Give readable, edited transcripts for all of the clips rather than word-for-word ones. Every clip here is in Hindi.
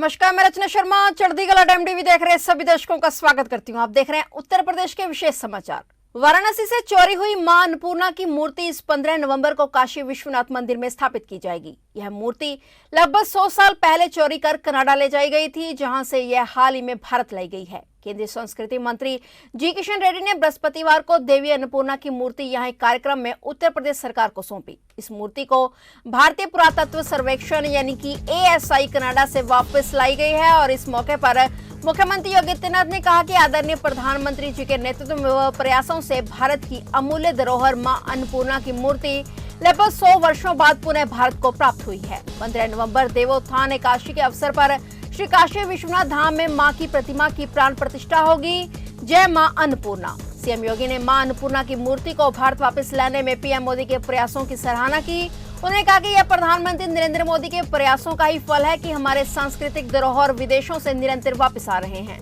नमस्कार, मैं रचना शर्मा चढ़ती कला टाइम टीवी देख रहे सभी दर्शकों का स्वागत करती हूं। आप देख रहे हैं उत्तर प्रदेश के विशेष समाचार। वाराणसी से चोरी हुई मां अन्नपूर्णा की मूर्ति इस 15 नवंबर को काशी विश्वनाथ मंदिर में स्थापित की जाएगी। यह मूर्ति लगभग 100 साल पहले चोरी कर कनाडा ले जाई गई थी, जहां से यह हाल ही में भारत लाई गई है। केंद्रीय संस्कृति मंत्री जी किशन रेड्डी ने बृहस्पतिवार को देवी अन्नपूर्णा की मूर्ति यहाँ एक कार्यक्रम में उत्तर प्रदेश सरकार को सौंपी। इस मूर्ति को भारतीय पुरातत्व सर्वेक्षण यानी कि ASI कनाडा से वापस लाई गई है और इस मौके पर मुख्यमंत्री योगी आदित्यनाथ ने कहा कि आदरणीय प्रधानमंत्री जी के नेतृत्व में व प्रयासों से भारत की अमूल्य धरोहर मां अन्नपूर्णा की मूर्ति लगभग 100 वर्षों बाद पुनः भारत को प्राप्त हुई है। 15 नवंबर देवोत्थान एकादशी के अवसर पर श्री काशी विश्वनाथ धाम में मां की प्रतिमा की प्राण प्रतिष्ठा होगी। जय मां अन्नपूर्णा। सीएम योगी ने मां अन्नपूर्णा की मूर्ति को भारत वापस लाने में पीएम मोदी के प्रयासों की सराहना की। उन्होंने कहा कि यह प्रधानमंत्री नरेंद्र मोदी के प्रयासों का ही फल है कि हमारे सांस्कृतिक धरोहर विदेशों से निरंतर वापस आ रहे हैं।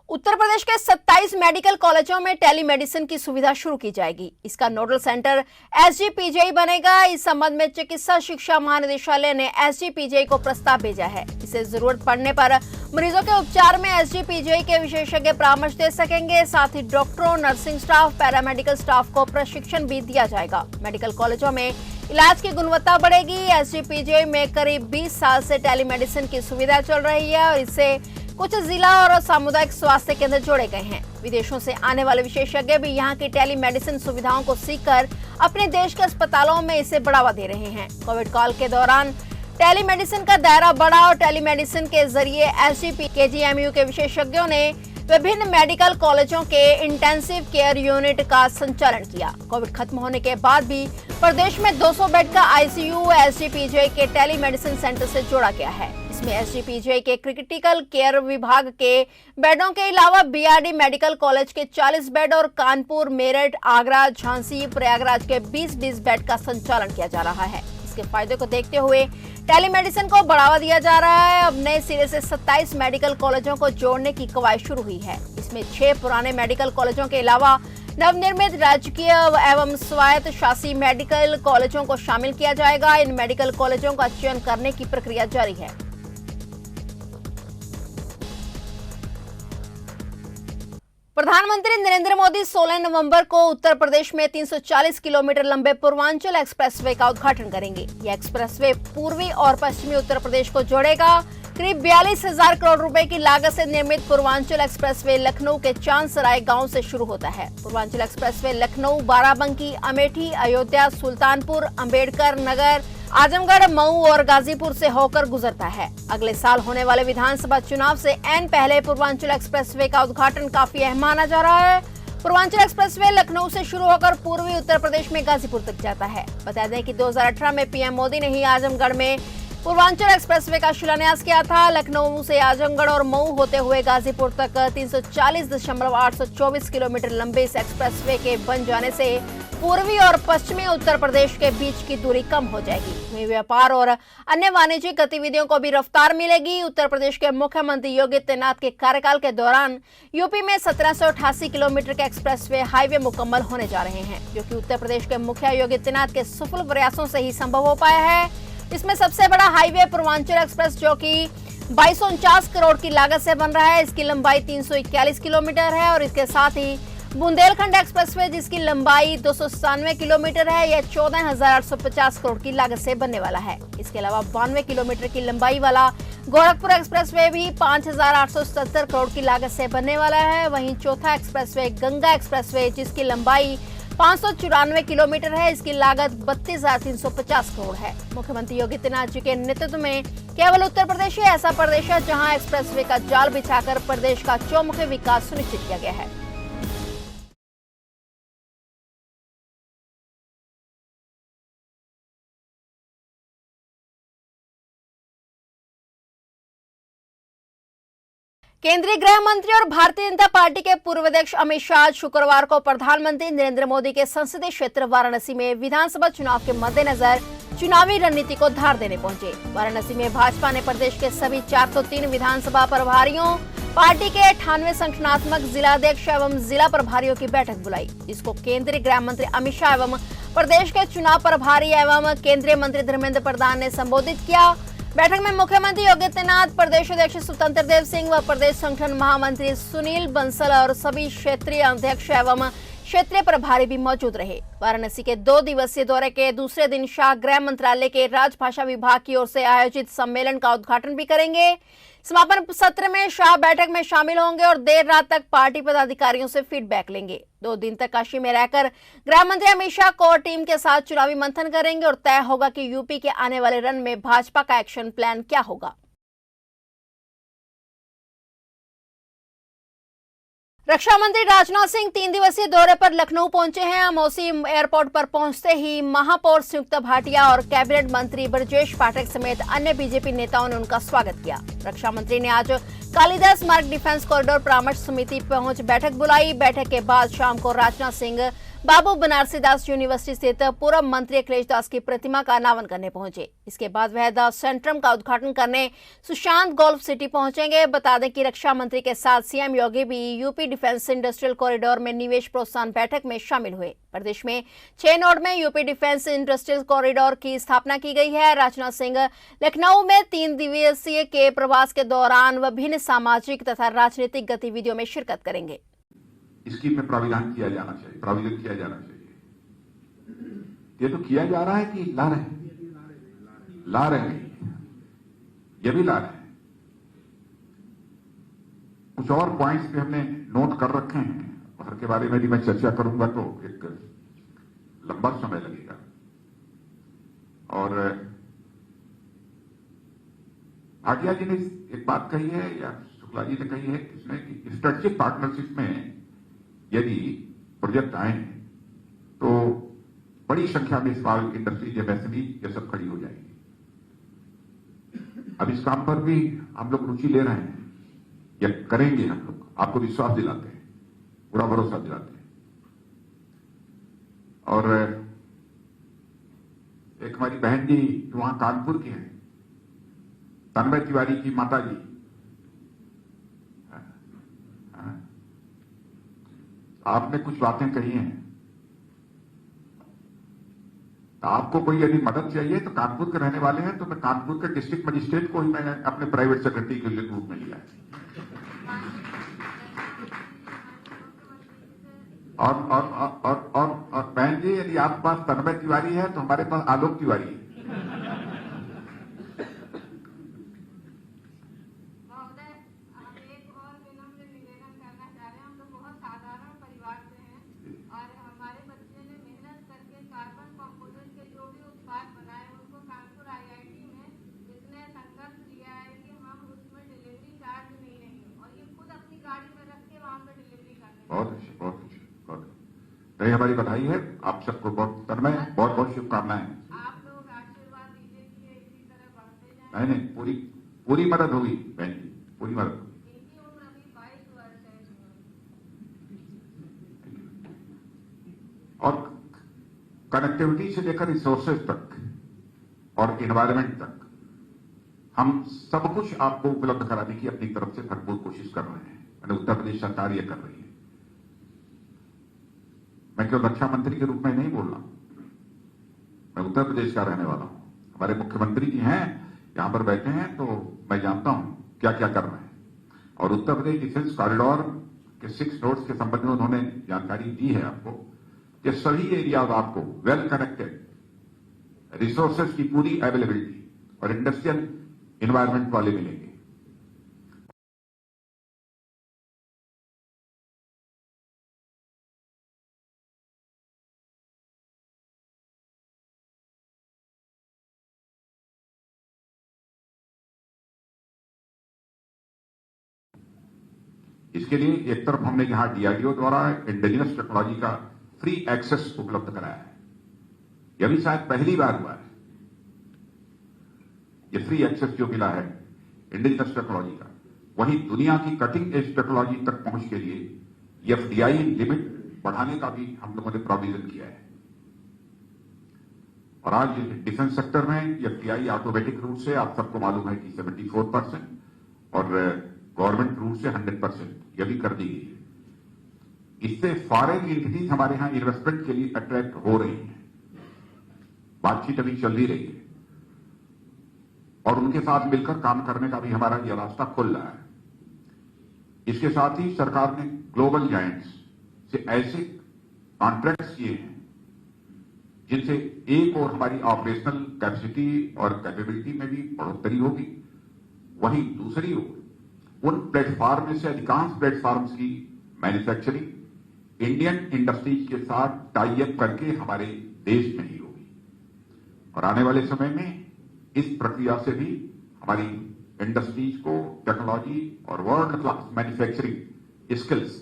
उत्तर प्रदेश के 27 मेडिकल कॉलेजों में टेलीमेडिसिन की सुविधा शुरू की जाएगी। इसका नोडल सेंटर SGPGI बनेगा। इस संबंध में चिकित्सा शिक्षा महानिदेशालय ने SGPGI को प्रस्ताव भेजा है। इसे जरूरत पड़ने पर मरीजों के उपचार में SGPGI के विशेषज्ञ परामर्श दे सकेंगे। साथ ही डॉक्टरों, नर्सिंग स्टाफ, पैरामेडिकल स्टाफ को प्रशिक्षण भी दिया जाएगा। मेडिकल कॉलेजों में इलाज की गुणवत्ता बढ़ेगी। SGPGI में करीब 20 साल से टेलीमेडिसिन की सुविधा चल रही है और इससे कुछ जिला और सामुदायिक स्वास्थ्य केंद्र जोड़े गए हैं। विदेशों से आने वाले विशेषज्ञ भी यहां की टेलीमेडिसिन सुविधाओं को सीखकर अपने देश के अस्पतालों में इसे बढ़ावा दे रहे हैं। कोविड काल के दौरान टेलीमेडिसिन का दायरा बढ़ा और टेलीमेडिसिन के जरिए SGPKGMU के विशेषज्ञों ने विभिन्न मेडिकल कॉलेजों के इंटेंसिव केयर यूनिट का संचालन किया। कोविड खत्म होने के बाद भी प्रदेश में 200 बेड का ICU SGPGI के टेलीमेडिसिन सेंटर से जोड़ा गया है। इसमें SGPGI के क्रिटिकल केयर विभाग के बेडों के अलावा BRD मेडिकल कॉलेज के 40 बेड और कानपुर, मेरठ, आगरा, झांसी, प्रयागराज के 20-20 बेड का संचालन किया जा रहा है। इसके फायदे को देखते हुए टेलीमेडिसिन को बढ़ावा दिया जा रहा है। अब नए सिरे से 27 मेडिकल कॉलेजों को जोड़ने की कवायद शुरू हुई है। इसमें 6 पुराने मेडिकल कॉलेजों के अलावा नवनिर्मित राजकीय एवं स्वायत्त शासी मेडिकल कॉलेजों को शामिल किया जाएगा। इन मेडिकल कॉलेजों का चयन करने की प्रक्रिया जारी है। प्रधानमंत्री नरेंद्र मोदी 16 नवंबर को उत्तर प्रदेश में 340 किलोमीटर लंबे पूर्वांचल एक्सप्रेसवे का उद्घाटन करेंगे। यह एक्सप्रेसवे पूर्वी और पश्चिमी उत्तर प्रदेश को जोड़ेगा। करीब 42,000 करोड़ रुपए की लागत से निर्मित पूर्वांचल एक्सप्रेसवे लखनऊ के चांदसराय गांव से शुरू होता है। पूर्वांचल एक्सप्रेसवे लखनऊ, बाराबंकी, अमेठी, अयोध्या, सुल्तानपुर, अंबेडकर नगर, आजमगढ़, मऊ और गाजीपुर से होकर गुजरता है। अगले साल होने वाले विधानसभा चुनाव से ऐन पहले पूर्वांचल एक्सप्रेसवे का उद्घाटन काफी अहम माना जा रहा है। पूर्वांचल एक्सप्रेसवे लखनऊ से शुरू होकर पूर्वी उत्तर प्रदेश में गाजीपुर तक जाता है। बता दें कि 2018 में पीएम मोदी ने ही आजमगढ़ में पूर्वांचल एक्सप्रेसवे का शिलान्यास किया था। लखनऊ से आजमगढ़ और मऊ होते हुए गाजीपुर तक 340.824 किलोमीटर लंबे इस एक्सप्रेसवे के बन जाने से पूर्वी और पश्चिमी उत्तर प्रदेश के बीच की दूरी कम हो जाएगी। वहीं व्यापार और अन्य वाणिज्यिक गतिविधियों को भी रफ्तार मिलेगी। उत्तर प्रदेश के मुख्यमंत्री योगी आदित्यनाथ के कार्यकाल के दौरान यूपी में 1788 किलोमीटर के एक्सप्रेसवे हाईवे मुकम्मल होने जा रहे हैं, जो कि उत्तर प्रदेश के मुखिया योगी आदित्यनाथ के सफल प्रयासों से ही संभव हो पाया है। इसमें सबसे बड़ा हाईवे पूर्वांचल एक्सप्रेस, जो कि 2249 करोड़ की लागत से बन रहा है। इसकी लंबाई 341 किलोमीटर है और इसके साथ ही बुंदेलखंड एक्सप्रेसवे, जिसकी लंबाई 297 किलोमीटर है, यह 14,850 करोड़ की लागत से बनने वाला है। इसके अलावा 92 किलोमीटर की लंबाई वाला गोरखपुर एक्सप्रेसवे भी 5,870 करोड़ की लागत से बनने वाला है। वहीं चौथा एक्सप्रेसवे गंगा एक्सप्रेसवे, जिसकी लंबाई 594 किलोमीटर है, इसकी लागत 32,350 करोड़ है। मुख्यमंत्री योगी आदित्यनाथ जी के नेतृत्व में केवल उत्तर प्रदेश ही ऐसा प्रदेश है जहां एक्सप्रेसवे का जाल बिछाकर प्रदेश का चौमुखी विकास सुनिश्चित किया गया है। केंद्रीय गृह मंत्री और भारतीय जनता पार्टी के पूर्व अध्यक्ष अमित शाह शुक्रवार को प्रधानमंत्री नरेंद्र मोदी के संसदीय क्षेत्र वाराणसी में विधानसभा चुनाव के मद्देनजर चुनावी रणनीति को धार देने पहुंचे। वाराणसी में भाजपा ने प्रदेश के सभी 403 विधानसभा प्रभारियों, पार्टी के 98 संगठनात्मक जिलाध्यक्ष एवं जिला प्रभारियों की बैठक बुलाई, जिसको केंद्रीय गृह मंत्री अमित शाह एवं प्रदेश के चुनाव प्रभारी एवं केंद्रीय मंत्री धर्मेंद्र प्रधान ने संबोधित किया। बैठक में मुख्यमंत्री योगी आदित्यनाथ, प्रदेश अध्यक्ष स्वतंत्र देव सिंह व प्रदेश संगठन महामंत्री सुनील बंसल और सभी क्षेत्रीय अध्यक्ष एवं क्षेत्रीय प्रभारी भी मौजूद रहे। वाराणसी के 2 दिवसीय दौरे के दूसरे दिन शाह गृह मंत्रालय के राजभाषा विभाग की ओर से आयोजित सम्मेलन का उद्घाटन भी करेंगे। समापन सत्र में शाह बैठक में शामिल होंगे और देर रात तक पार्टी पदाधिकारियों से फीडबैक लेंगे। 2 दिन तक काशी में रहकर गृह मंत्री अमित शाह कोर टीम के साथ चुनावी मंथन करेंगे और तय होगा कि यूपी के आने वाले रन में भाजपा का एक्शन प्लान क्या होगा। रक्षा मंत्री राजनाथ सिंह 3 दिवसीय दौरे पर लखनऊ पहुंचे हैं। अमौसी एयरपोर्ट पर पहुंचते ही महापौर संयुक्त भाटिया और कैबिनेट मंत्री ब्रजेश पाठक समेत अन्य बीजेपी नेताओं ने उनका स्वागत किया। रक्षा मंत्री ने आज कालिदास मार्ग डिफेंस कॉरिडोर परामर्श समिति पहुंच बैठक बुलाई। बैठक के बाद शाम को राजनाथ सिंह बाबू बनारसीदास यूनिवर्सिटी स्थित पूर्व मंत्री अखिलेश दास की प्रतिमा का अनावरण करने पहुंचे। इसके बाद वह द सेंट्रम का उद्घाटन करने सुशांत गोल्फ सिटी पहुंचेंगे। बता दें कि रक्षा मंत्री के साथ सीएम योगी भी यूपी डिफेंस इंडस्ट्रियल कॉरिडोर में निवेश प्रोत्साहन बैठक में शामिल हुए। प्रदेश में 6 नोड में यूपी डिफेंस इंडस्ट्रियल कॉरिडोर की स्थापना की गई है। राजनाथ सिंह लखनऊ में 3 दिवसीय के प्रवास के दौरान विभिन्न सामाजिक तथा राजनीतिक गतिविधियों में शिरकत करेंगे। स्कीम में प्राविधान किया जाना चाहिए, प्राविधित किया जाना चाहिए। ये तो किया जा रहा है कि ला रहे हैं, ला रहे हैं, ये भी ला रहे हैं। कुछ और पॉइंट्स पे हमने नोट कर रखे हैं, हर के बारे में भी मैं चर्चा करूंगा तो एक लंबा समय लगेगा। और भाटिया जी ने एक बात कही है या शुक्ला जी ने कही है इसमें कि स्ट्रेटेजिक पार्टनरशिप में यदि प्रोजेक्ट आए तो बड़ी संख्या में स्मॉल इंडस्ट्रीज एमएसएमई ये सब खड़ी हो जाएगी। अब इस काम पर भी हम लोग रुचि ले रहे हैं या करेंगे। हम लोग आपको विश्वास दिलाते हैं, पूरा भरोसा दिलाते हैं। और एक हमारी बहन जी वहां कानपुर की है, तन्मय तिवारी की माता जी, आपने कुछ बातें कही हैं। तो आपको कोई यदि मदद चाहिए तो कानपुर के रहने वाले हैं तो मैं कानपुर के डिस्ट्रिक्ट मजिस्ट्रेट को ही मैंने अपने प्राइवेट सेक्रेटरी के रूप में लिया है। और बहन जी यदि आपके पास तन्मय तिवारी है तो हमारे पास आलोक तिवारी है। बहुत अच्छी, बहुत अच्छी, बहुत अच्छी। हमारी बधाई है आप सबको, बहुत तन्मय, बहुत बहुत शुभकामनाएं। आप लोग आशीर्वाद दीजिए कि इसी तरह बढ़ते जाए। नहीं, पूरी मदद होगी बहन जी, पूरी मदद होगी। इनकी उम्र अभी 22 वर्ष है। और कनेक्टिविटी से लेकर रिसोर्सेज तक और एनवायरमेंट तक हम सब कुछ आपको उपलब्ध कराने की अपनी तरफ से भरपूर कोशिश कर रहे हैं। मैंने उत्तर प्रदेश सरकार ये कर रही है। मैं केवल रक्षा मंत्री के रूप में नहीं बोल रहा हूं, मैं उत्तर प्रदेश का रहने वाला हूं। हमारे मुख्यमंत्री जी हैं, यहां पर बैठे हैं, तो मैं जानता हूं क्या क्या कर रहे हैं। और उत्तर प्रदेश डिफेंस कॉरिडोर के 6 नोड्स के संबंध में उन्होंने जानकारी दी है आपको कि सभी एरिया आपको वेल कनेक्टेड, रिसोर्सेज की पूरी अवेलेबिलिटी और इंडस्ट्रियल एनवायरमेंट वाले मिलेंगे। इसके लिए एक तरफ हमने यहां डीआरडीओ द्वारा इंडिजिनस टेक्नोलॉजी का फ्री एक्सेस उपलब्ध कराया है। यह भी शायद पहली बार हुआ है। ये फ्री एक्सेस जो मिला है इंडिजिनस टेक्नोलॉजी का, वहीं दुनिया की कटिंग एज टेक्नोलॉजी तक पहुंच के लिए एफडीआई लिमिट बढ़ाने का भी हम लोगों ने प्रोविजन किया है। और आज डिफेंस सेक्टर में एफडीआई ऑटोमेटिक रूट से आप सबको मालूम है कि 74% और गवर्नमेंट रूट से 100% यह भी कर दी गई है। इससे फॉरेन एंटिटीज हमारे यहां इन्वेस्टमेंट के लिए अट्रैक्ट हो रही हैं। बातचीत अभी चल ही रही है और उनके साथ मिलकर काम करने का भी हमारा यह रास्ता खुल रहा है। इसके साथ ही सरकार ने ग्लोबल जायंट्स से ऐसे कॉन्ट्रैक्ट्स किए हैं जिनसे एक और हमारी ऑपरेशनल कैपेसिटी और कैपेबिलिटी में भी बढ़ोतरी होगी, वहीं दूसरी ओर उन प्लेटफॉर्म में से अधिकांश प्लेटफॉर्म्स की मैन्युफैक्चरिंग इंडियन इंडस्ट्रीज के साथ टाई अप करके हमारे देश में ही होगी और आने वाले समय में इस प्रक्रिया से भी हमारी इंडस्ट्रीज को टेक्नोलॉजी और वर्ल्ड क्लास मैन्युफैक्चरिंग स्किल्स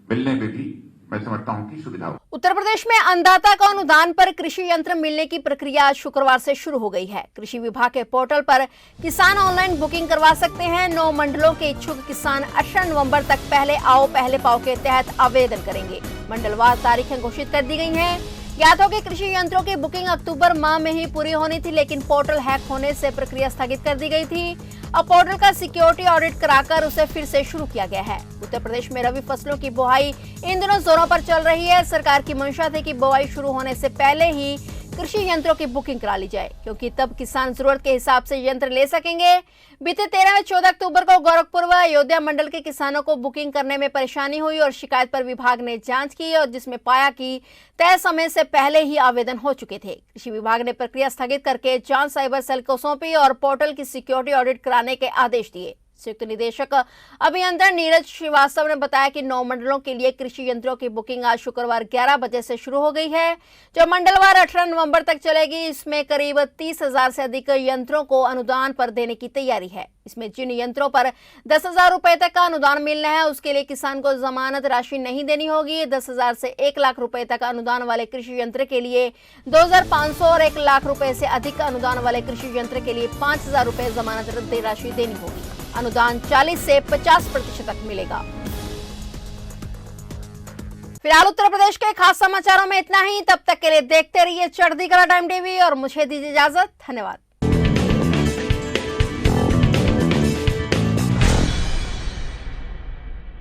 मिलने में भी मैं समझता हूं कि सुविधा हो। उत्तर प्रदेश में अन्नदाता को अनुदान पर कृषि यंत्र मिलने की प्रक्रिया आज शुक्रवार से शुरू हो गई है। कृषि विभाग के पोर्टल पर किसान ऑनलाइन बुकिंग करवा सकते हैं। 9 मंडलों के इच्छुक किसान 18 नवंबर तक पहले आओ पहले पाओ के तहत आवेदन करेंगे। मंडलवार तारीखें घोषित कर दी गई हैं। ज्ञात हो कि कृषि यंत्रों की बुकिंग अक्टूबर माह में ही पूरी होनी थी, लेकिन पोर्टल हैक होने से प्रक्रिया स्थगित कर दी गई थी। अब पोर्टल का सिक्योरिटी ऑडिट कराकर उसे फिर से शुरू किया गया है। उत्तर प्रदेश में रबी फसलों की बुआई इन दिनों जोरों पर चल रही है। सरकार की मंशा थी कि बुआई शुरू होने से पहले ही कृषि यंत्रों की बुकिंग करा ली जाए, क्योंकि तब किसान जरूरत के हिसाब से यंत्र ले सकेंगे। बीते 13 व 14 अक्टूबर को गोरखपुर व अयोध्या मंडल के किसानों को बुकिंग करने में परेशानी हुई और शिकायत पर विभाग ने जांच की और जिसमें पाया कि तय समय से पहले ही आवेदन हो चुके थे। कृषि विभाग ने प्रक्रिया स्थगित करके जांच साइबर सेल को सौंपी और पोर्टल की सिक्योरिटी ऑडिट कराने के आदेश दिए। संयुक्त निदेशक अभियंता नीरज श्रीवास्तव ने बताया कि 9 मंडलों के लिए कृषि यंत्रों की बुकिंग आज शुक्रवार 11 बजे से शुरू हो गई है, जो मंडलवार 18 नवंबर तक चलेगी। इसमें करीब 30,000 से अधिक यंत्रों को अनुदान पर देने की तैयारी है। इसमें जिन यंत्रों पर 10,000 रुपए तक का अनुदान मिलना है, उसके लिए किसान को जमानत राशि नहीं देनी होगी। 10,000 से 1 लाख रुपए तक अनुदान वाले कृषि यंत्र के लिए 2,500 और 1 लाख रुपए से अधिक अनुदान वाले कृषि यंत्र के लिए 5,000 रुपए जमानत राशि देनी होगी। अनुदान 40 से 50% तक मिलेगा। फिलहाल उत्तर प्रदेश के खास समाचारों में इतना ही। तब तक के लिए देखते रहिए चढ़ती कला टाइम टीवी और मुझे दीजिए इजाजत। धन्यवाद।